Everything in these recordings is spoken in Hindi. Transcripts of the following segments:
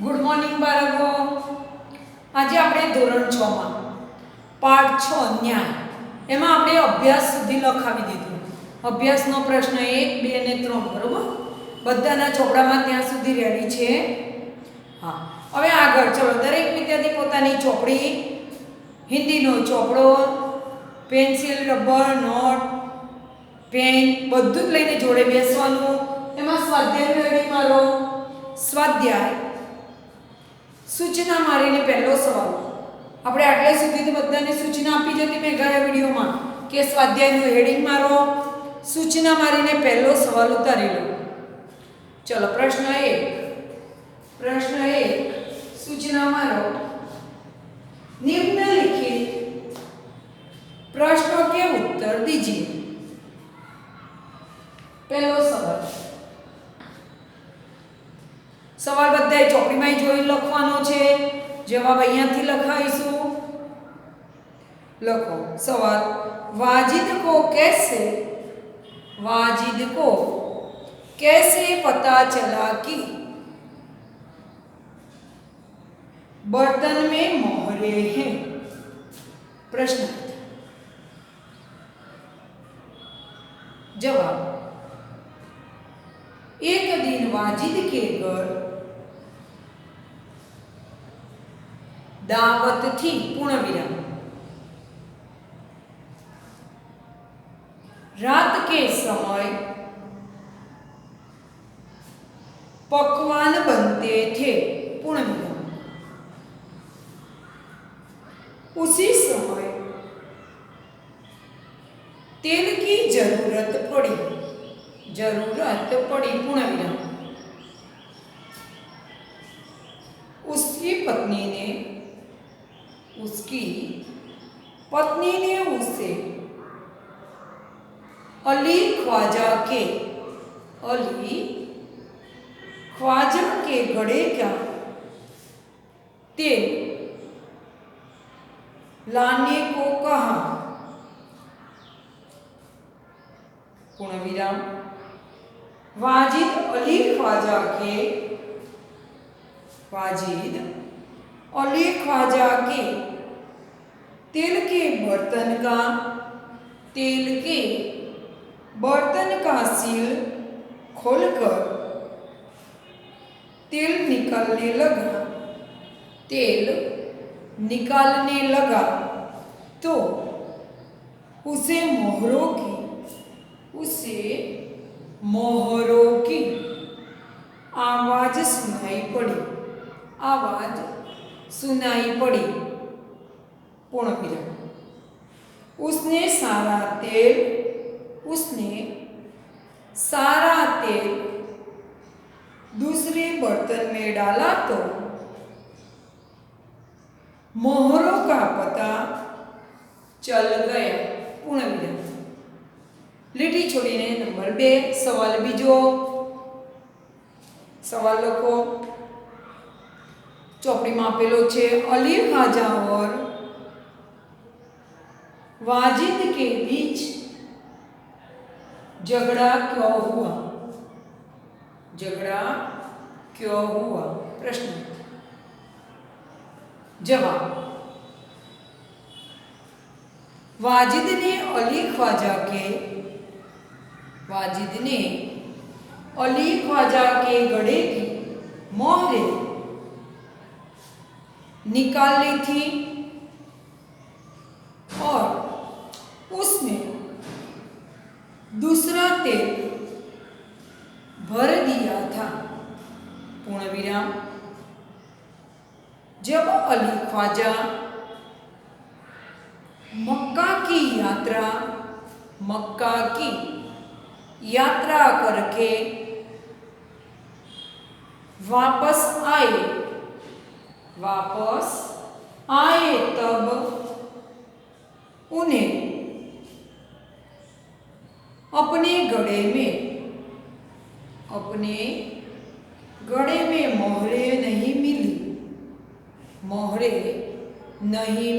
ગુડ મોર્નિંગ બાળકો. આજે આપણે ધોરણ 6 માં પાઠ 6 ન્યાય એમાં આપણે અભ્યાસ સુધી લખાવી દીધું. અભ્યાસનો પ્રશ્ન 1, 2 અને 3 બરોબર. બધાના ચોપડામાં ત્યાં સુધી રેડી છે. હા, હવે આગળ ચલો. દરેક વિદ્યાર્થી પોતાની ચોપડી, હિન્દીનો ચોપડો, પેન્સિલ, રબર, નોટ, પેન બધું જ લઈને જોડે બેસવાનું. એમાં સ્વાધ્યાયનું હેડિંગ મારો. સ્વાધ્યાય સૂચના મારીને પહેલો સવાલ. આપણે આટલે સુધી તો બધાને સૂચના આપી જતી મેં ગયા વિડીયોમાં કે સ્વાધ્યાયનું હેડિંગ મારો, સૂચના મારીને પહેલો સવાલ ઉતારી લો. ચલો પ્રશ્ન 1 સૂચના મારો. निम्नलिखित प्रश्नों के उत्तर दीजिए. पहलो सवाल. सवाल बधाए ચોપડીમાં જોઈ લખવાનો છે. જવાબ અહીંયાથી લખાઈશું. લખો સવાલ. वाजिद को कैसे पता चला कि बर्तन में मोहरे हैं? प्रश्न. जवाब. एक दिन वाजिद के घर दावत थी. पूर्ण विराम. रात के समय पकवान बनते थे. पूर्ण विराम. उसी समय तेल की जरूरत पड़ी. पूर्ण विराम. उसकी पत्नी ने उसे अली ख्वाजा के घड़े का तेल लाने को कहा. पूर्ण विराम. वाजिद अली ख्वाजा के तेल के बर्तन का सील खोलकर तेल निकालने लगा तो उसे मोहरों की आवाज सुनाई पड़ी. पूर्ण विराम. उसने सारा तेल दूसरे बर्तन में डाला तो मोहरों का पता चल गया. पूर्ण विराम. લીટી છોડીને નંબર 2 સવાલ બીજો. સવાલ લખો. ચોપડીમાં આપેલો છે અલી ખ્વાજા और वाजिद के बीच झगड़ा क्यों हुआ? प्रश्न. जवाब. वाजिद ने अली ख्वाजा के गड़े की मोहरे निकाल ली थी और उसमें दूसरा तेल भर दिया था. पूर्ण विराम. जब अली ख्वाजा मक्का की यात्रा करके वापस आए तब उन्हें अपने गड़े में मोहरे नहीं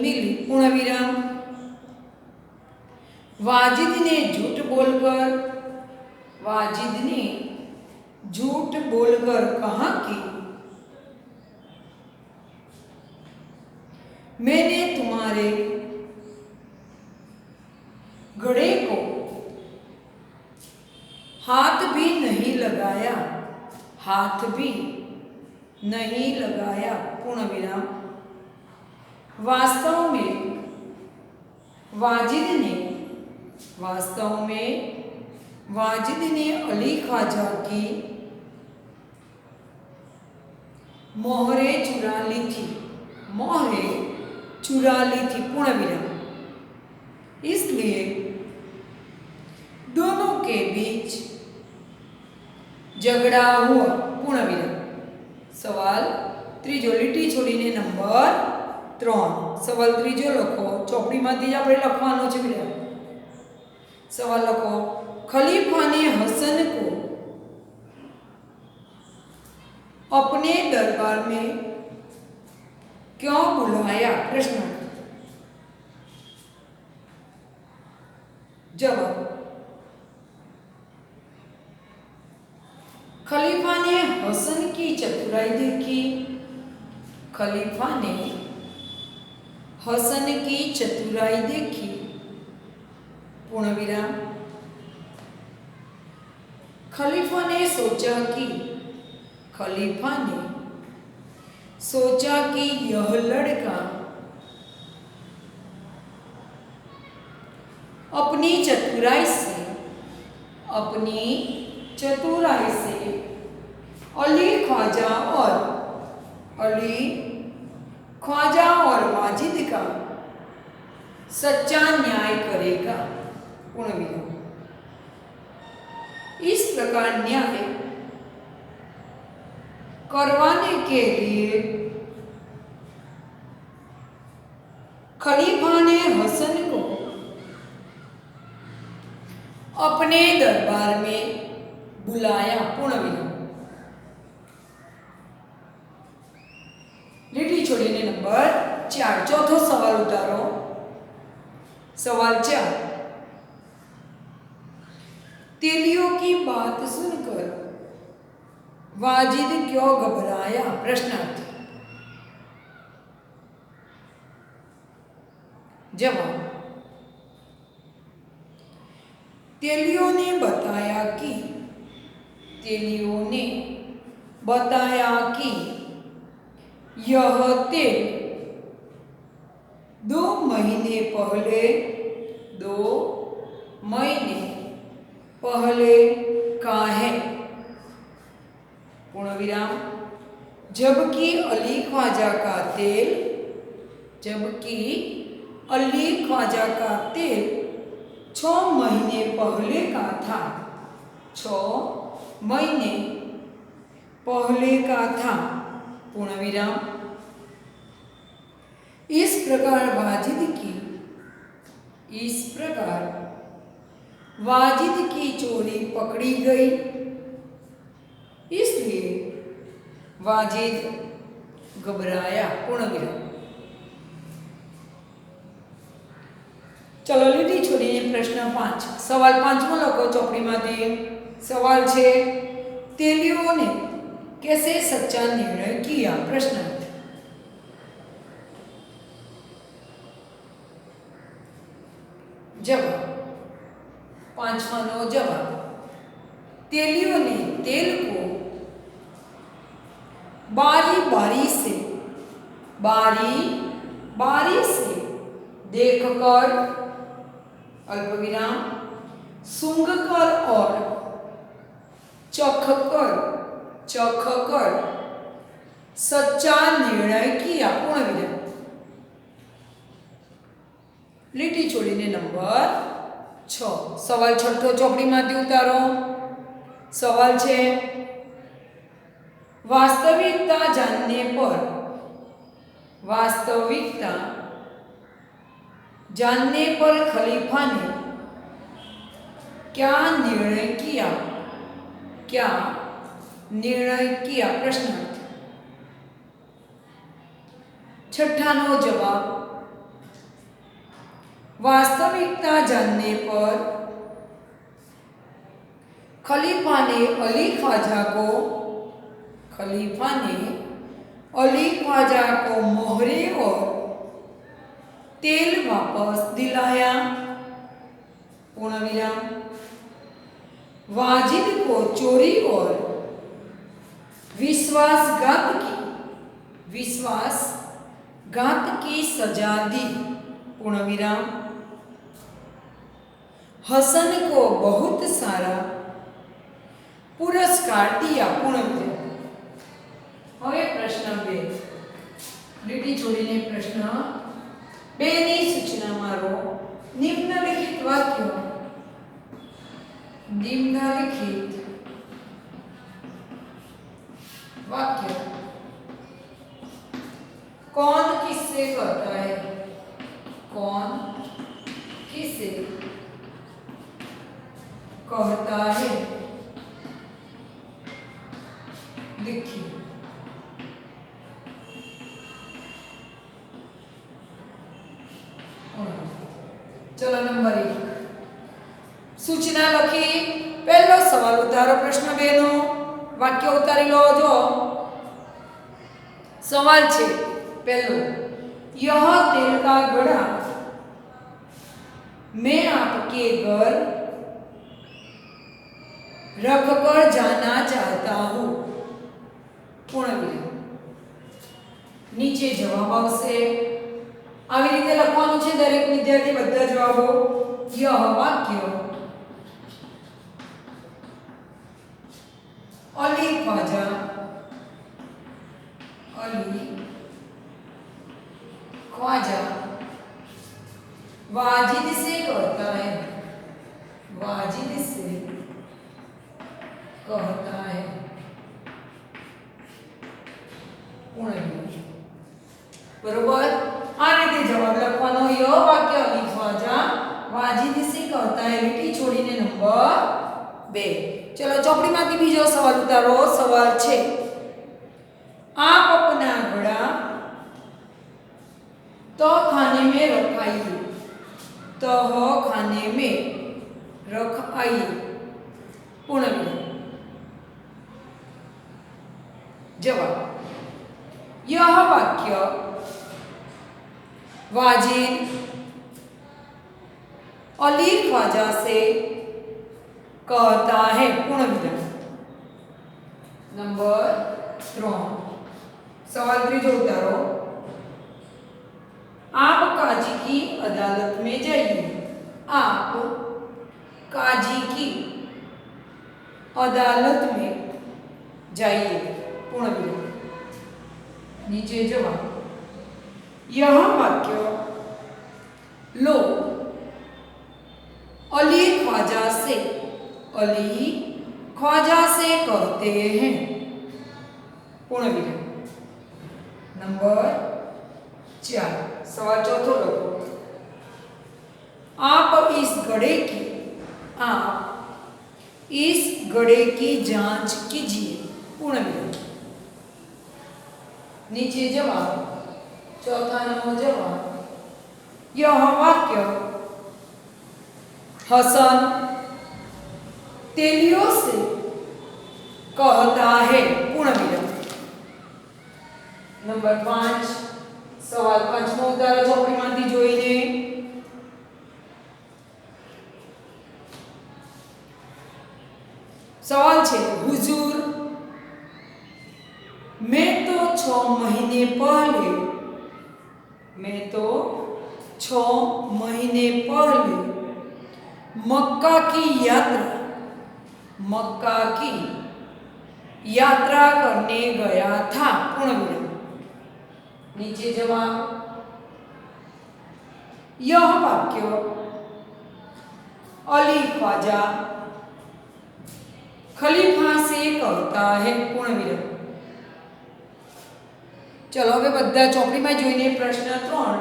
मिली. पूर्ण विराम. वाजिद ने झूठ बोलकर कहा कि मैंने तुम्हारे घड़े को हाथ भी नहीं लगाया, हाथ भी नहीं लगाया, पूर्ण विराम। वास्तव में वाजिद ने अली ख्वाजा की मोहरें चुरा ली थी, पूर्ण विराम। इसलिए दोनों के बीच झगड़ा हुआ, पूर्ण विराम। सवाल त्रीजो લીટી છોડીને નંબર 3 સવાલ ત્રીજો લખો ચોપડીમાંથી જ આપણે લખવાનો છે વિરામ। सवाल लखो खलीफा ने हसन को अपने दरबार में क्यों बुलाया, प्रश्न। जवाब खलीफा ने हसन की चतुराई देखी, खलीफा ने हसन की चतुराई देखी, पूर्ण विराम। खलीफा ने सोचा कि यह लड़का अपनी चतुराई से अली ख्वाजा और वाजिद का सच्चा न्याय करेगा, पूर्ण विराम। इस प्रकार न्याय करवाने के लिए खलीफा ने हसन को अपने दरबार में बुलाया, पूर्ण विराम। લીટી છોડીને નંબર 4 ચોથો સવાલ ઉતારો। सवाल 4 तेलियों की बात सुनकर वाजिद क्यों घबराया, प्रश्नार्थ। जवाब तेलियों ने बताया कि यह तेल 2 महीने पहले का है, पूर्ण विराम। जबकि अली ख्वाजा का तेल 6 महीने पहले का था, 6 महीने पहले का था, पूर्ण विराम। इस प्रकार वाजिद की चोरी पकड़ी गई, इसलिए वाजिद घबराया, पूर्ण विराम। चलो લીટી છોડીને પ્રશ્ન 5 સવાલ 5મો લખો ચોપડીમાંથી। સવાલ છે તેલિयों ने कैसे सच्चा निर्णय किया, प्रश्नार्थ। जवाब 5वानो जवाब तेलियों ने तेल को बारी बारी से देखकर अल्पविराम सूंघकर और चखकर सच्चा निर्णय किया, पूर्ण विराम। લીટી છોડીને નંબર 6 સવાલ 6 ચોપડીમાંથી ઉતારો। સવાલ છે वास्तविकता जानने पर खलीफा ने क्या निर्णय किया, प्रश्नार्थ। छठानो जवाब वास्तविकता जानने पर खलीफा ने अली ख्वाजा को मोहरे और तेल वापस दिलाया, पूर्ण विराम। वाजिद को चोरी और विश्वासघात की सजा दी, पूर्ण विराम। हसन को बहुत सारा पुरस्कार दिया, पूर्ण विराम। હવે પ્રશ્ન 2 લીટી છોડીને પ્રશ્ન 2 ની સૂચના મારો નિમ્નલિખિત વાક્યો कौन किससे कहता है, कौन किसे कहता है, लिखिए। चलो नंबर 1 सूचना लखी, पहलो सवाल उतारो प्रश्न 2 नो वाक्य उतारी लो। जो सवाल छे पहलो, यह तेल का घड़ा मैं आपके घर रख कर जाना चाहता हूं, पूर्ण विराम। नीचे जवाब आवशे, આવી રીતે લખવાનું છે દરેક વિદ્યાર્થી બધા જવાબો। यह वाक्य अली ख्वाजा वाजिद से कहता है, वाजिद से कहता है, पूर्ण विराम। बरोबर, आ रीते जवाब लखવાનો। यह वाक्य अली ख्वाजा वाजिद से कहता है, લીટી છોડીને નંબર 2। चलो ચોપડીમાંથી બીજો સવાલ ઉતારો। સવાલ છે, आप अपना घड़ा तहखाने में रखाइए, तहखाने में रखाइए, पूर्ण विराम। जवाब, यह वाक्य वाजिद अली ख्वाजा से कहता है, पूर्ण विराम। नंबर 3 सवाल 3 उतारो। आप काजी की अदालत में जाइए, आप काजी की अदालत में जाइए, पूर्ण विराम। नीचे जवाब, यह वाक्य लो अली ख्वाजा से कहते हैं, पूर्ण विराम। नंबर 4 सवाल 4 लखो। आप इस घड़े की जांच कीजिए, पूर्ण विराम। नीचे जवाब, चौथा नंबर जवाब, यह वाक्य हसन तेलियों से कहता है, पूर्ण विराम। नंबर 5 सवाल 5 उतारो ચોપડીમાંથી જોઈને। सवाल छे, हुजूर मैं तो 6 महीने पहले मक्का की यात्रा करने गया था, पूर्ण विराम। नीचे जवाब, यह वाक्य अली ख्वाजा खलीफा से कहता है, पूर्ण विराम। चलो હવે બધા ચોપડીમાં જોઈને પ્રશ્ન 3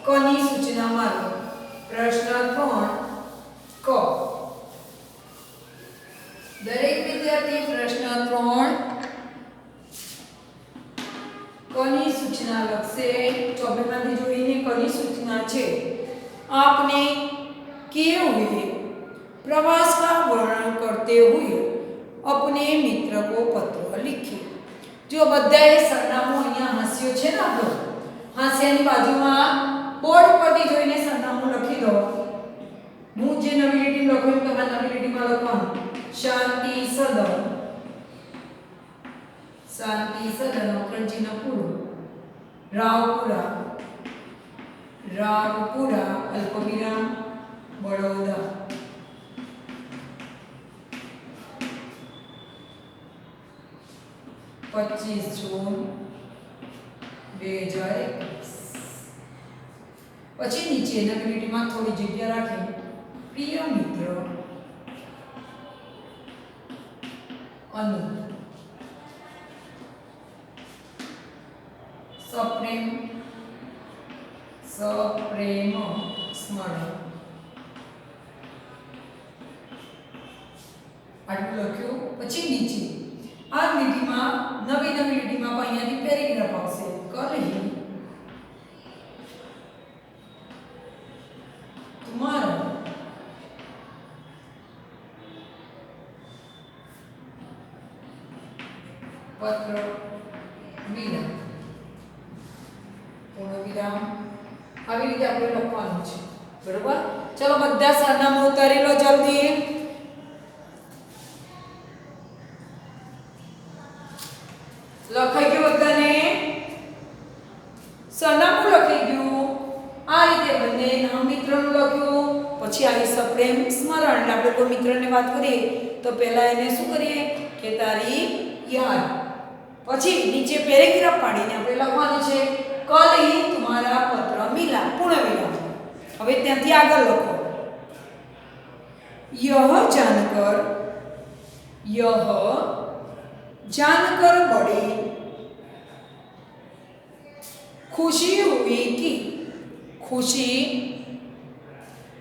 કની સૂચના મારો। પ્રશ્ન 3 ક દરેક વિદ્યાર્થી પ્રશ્ન 3 કની સૂચના લખશે। ચોપડીમાંથી જોઈને કની સૂચના છે, आपने किए हुए प्रवास का वर्णन करते हुए अपने मित्र को पत्र लिखिए। जो बधाए सरनामું અહીંયા હાસ્યો છે ને, આપણો હાસ્યાની બાજુમાં બોર્ડ પરથી જોઈને સરનામું લખી દો. હું જે નવી લીટી લખું એમ તમારે નવી લીટીમાં લખવાનું. શાંતિ સદન, શાંતિ સદન અવતરણ પૂરું, રાવપુરા, રાવપુરા અલ્પવિરામ બડોદરા. 25 જૂન 2021. પછી નીચેના લીટીમાં થોડી જગ્યા રાખી પ્રિય મિત્ર અનુ સપ્રેમ સ્મરણ આટલું લખ્યું. પછી નીચે આ લીટીમાં નવી લીટીમાં અહીંયાથી પેરેગ્રાફ આવશે. કહી તમારો પત્ર વિરામ પૂર્ણ વિરામ. આવી રીતે આપણે લખવાનું છે. બરોબર. ચલો બધા સરનામું ઉતારી લો જલ્દી. લખાઈ ગયું બધાને? સરનામું લખાઈ ગયું. આ રીતે બંને નામ મિત્રનું લખ્યું. પછી આવી સપ્રેમ સ્મરણ એટલે આપણે કોઈ મિત્રને વાત કરીએ તો પહેલા એને શું કરીએ કે તારી યાદ. પછી નીચે પેરેગ્રાફ પાડીને આપણે લખવાનું છે કલ ही तुम्हारा पत्र मिला पूर्ण विराम. હવે ત્યાંથી આગળ લખો. यह जानकर बड़ी खुशी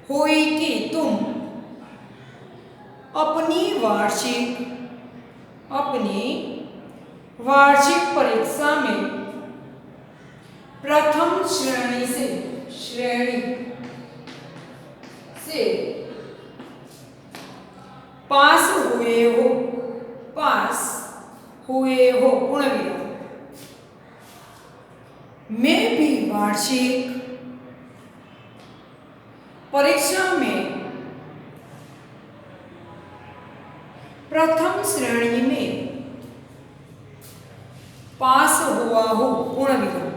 हुई कि तुम अपनी वार्षिक परीक्षा में प्रथम श्रेणी से पास हुए हो पूर्ण विराम. मैं भी वार्षिक परीक्षा में प्रथम श्रेणी में पास हुआ हूँ पूर्ण विराम.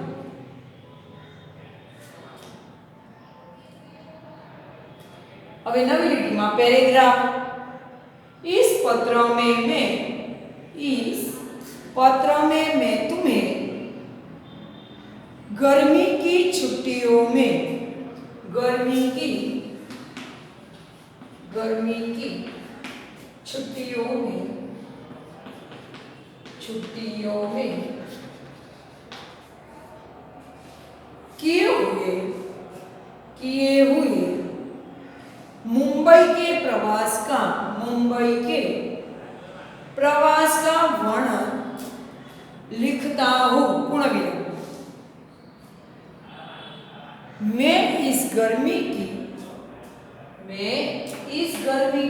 अभी नवी लिखी पैराग्राफ. इस पत्र में मैं तुम्हें गर्मी की छुट्टियों में किए हुए मुंबई के प्रवास का वर्णन लिखता हूँ पूर्ण विराम. मैं इस गर्मी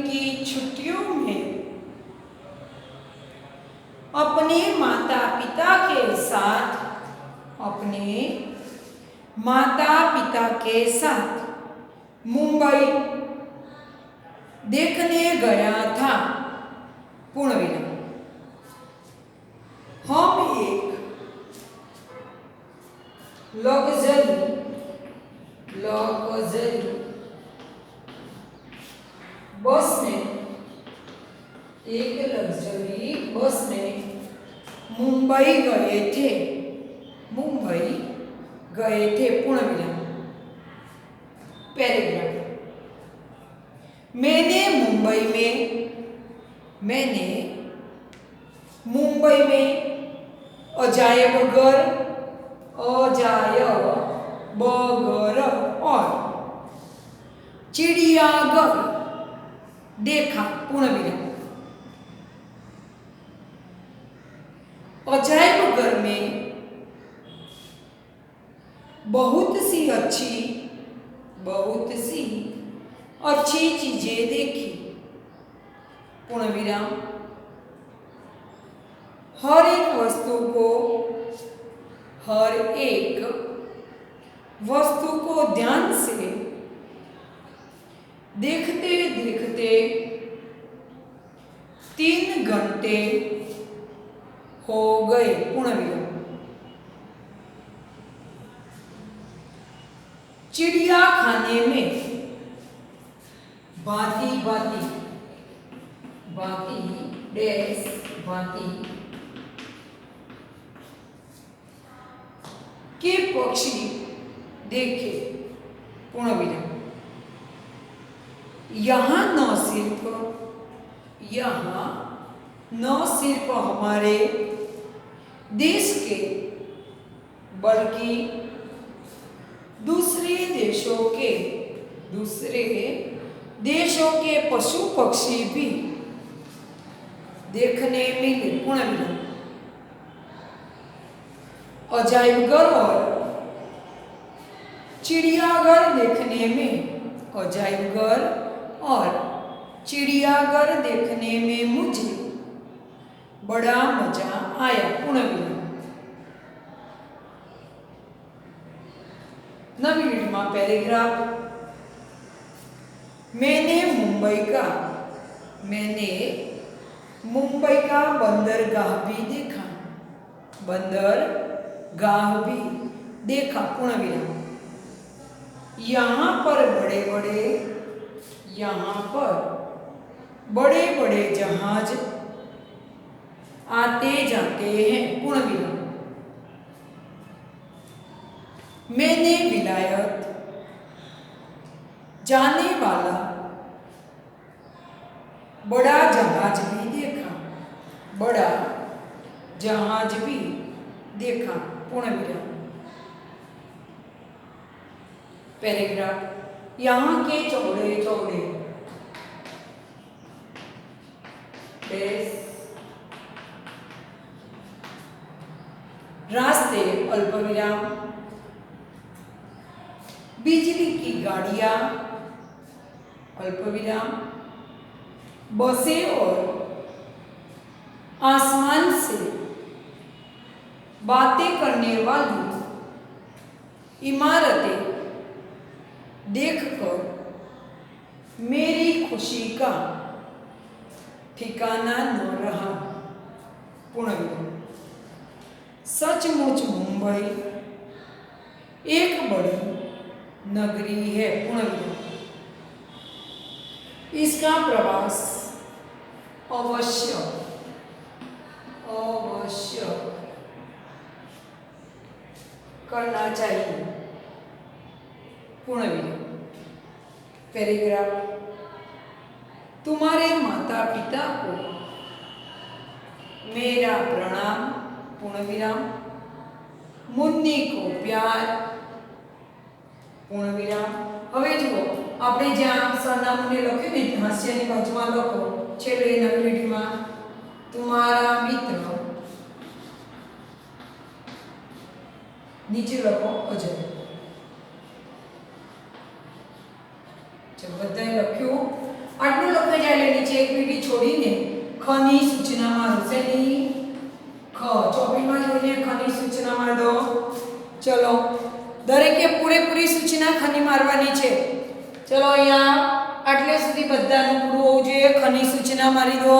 की छुट्टियों में अपने माता पिता के साथ मुंबई देखने गया था पूर्ण विराम. हम एक लग्जरी बस में मुंबई गए थे पूर्ण विराम. पैराग्राफ. मैंने मुंबई में अजायब घर और चिड़ियाघर देखा पूर्ण विराम. अजायब घर में बहुत सी अच्छी चीजें देखी पूर्ण विराम. हर एक वस्तु को ध्यान से देखते देखते 3 घंटे हो गए। पूर्ण विराम। चिड़ियाखाने में भांति भांति डैश भांति के पक्षी देखे। पूर्ण विराम। यहाँ न सिर्फ हमारे देश के बल्कि दूसरे देशों के पशु पक्षी भी देखने मिले। पूर्ण विराम। अजायबघर और चिड़ियाघर देखने में मुझे बड़ा मजा आया। पूर्ण विराम। नवी यूनिट में पैराग्राफ। मैंने मुंबई का बंदरगाह भी देखा। पूर्ण विराम। यहाँ पर बड़े बड़े जहाज आते जाते हैं। पूर्ण विराम। मैंने विलायत जाने वाला बड़ा जहाज भी देखा। पूर्ण विराम। पैराग्राफ। यहाँ के चौड़े रास्ते अल्पविराम बिजली की गाड़ियां अल्पविराम बसें और आसमान से बातें करने वाली इमारतें देखकर मेरी खुशी का ठिकाना न रहा। पूर्ण विराम। सचमुच मुंबई एक बड़ी नगरी है। पूर्ण विराम। इसका प्रवास अवश्य करना चाहिए। पूर्ण विराम। पैराग्राफ। तुम्हारे माता पिता को मेरा प्रणाम। पूर्ण विराम। मुन्नी को प्यार। पूर्ण विराम। હવે જુઓ આપણે જ્યાં સરનામુંને લખ્યું ને હાસ્યની બાજુમાં લખો છેલ્લે નવી લીટીમાં તમારા મિત્ર નીચે લખો અજય। બધાએ લખ્યું આટલું લખાઈ જાય એટલે નીચે એક લીટી છોડીને ખની સૂચનામાં હશેની ખ ચોપડીમાં જોઈને ખની સૂચના માર દો। ચલો દરેકે પૂરેપૂરી સૂચના ખની મારવાની છે। ચલો અહીંયા આટલે સુધી બધાનું પૂરું હોવું જોઈએ। ખની સૂચના મારી દો।